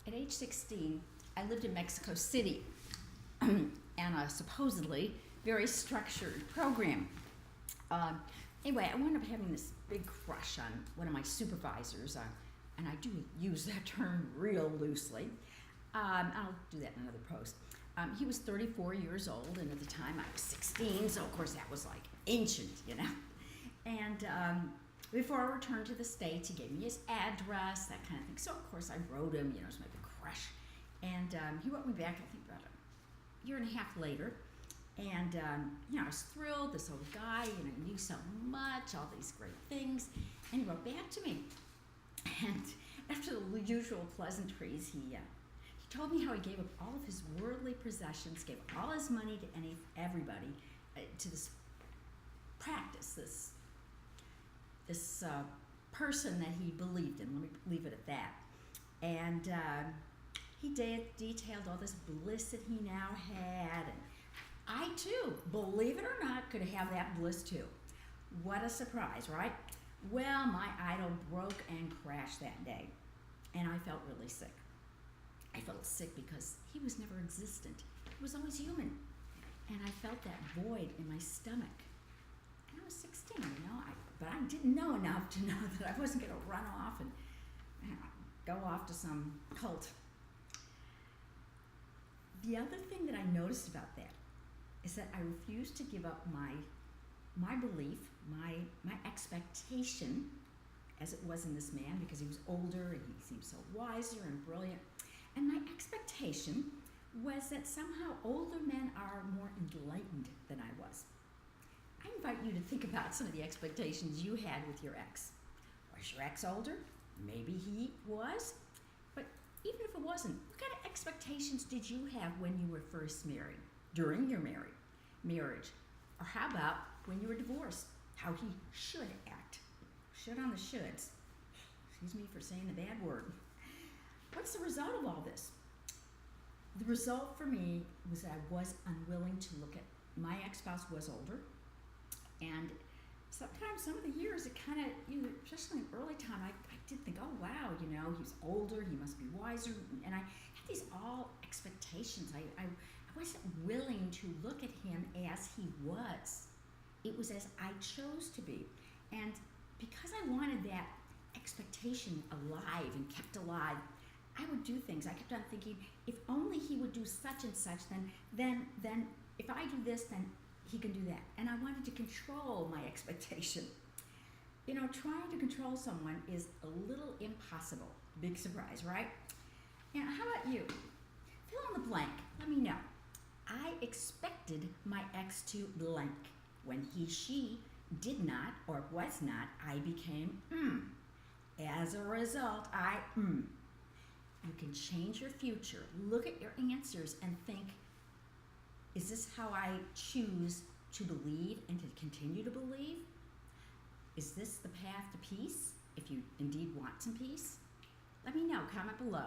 At age 16, I lived in Mexico City and a supposedly very structured program. Anyway, I wound up having this big crush on one of my supervisors, and I do use that term real loosely. I'll do that in another post. He was 34 years old, and at the time I was 16, so of course that was like ancient, you know. And before I returned to the States, he gave me his address, that kind of thing. So of course I wrote him, you know, it was my big crush. And he wrote me back, I think about a year and a half later. And, you know, I was thrilled, this old guy, you know, knew so much, all these great things. And he wrote back to me. And after the usual pleasantries, he told me how he gave up all of his worldly possessions, gave all his money to everybody, to this practice, this person that he believed in. Let me leave it at that. And he detailed all this bliss that he now had, and I too, believe it or not, could have that bliss too. What a surprise, right? Well, my idol broke and crashed that day, and I felt really sick. I felt sick because he was never existent. He was always human, and I felt that void in my stomach. And I was 16, you know, but I didn't know enough to know that I wasn't going to run off and go off to some cult. The other thing that I noticed about that is that I refused to give up my belief, my expectation, as it was in this man, because he was older and he seemed so wiser and brilliant. And my expectation was that somehow older men are more enlightened than I was. I invite you to think about some of the expectations you had with your ex. Was your ex older? Maybe he was. But even if it wasn't, what kind of expectations did you have when you were first married, during your marriage? Or how about when you were divorced? How he should act. Should on the shoulds. Excuse me for saying the bad word. What's the result of all this? The result for me was that I was unwilling to look at, my ex-spouse was older, and sometimes, some of the years, it kind of, you know, especially in early time, I did think, oh wow, you know, he's older, he must be wiser, and I had these all expectations. I wasn't willing to look at him as he was. It was as I chose to be. And because I wanted that expectation alive and kept alive, I would do things. I kept on thinking, if only he would do such and such, then if I do this, then he can do that. And I wanted to control my expectation. You know, trying to control someone is a little impossible. Big surprise, right? Now, how about you? Fill in the blank. Let me know. I expected my ex to blank. When she did not or was not, I became As a result, You can change your future. Look at your answers and think, is this how I choose to believe and to continue to believe? Is this the path to peace, if you indeed want some peace? Let me know. Comment below.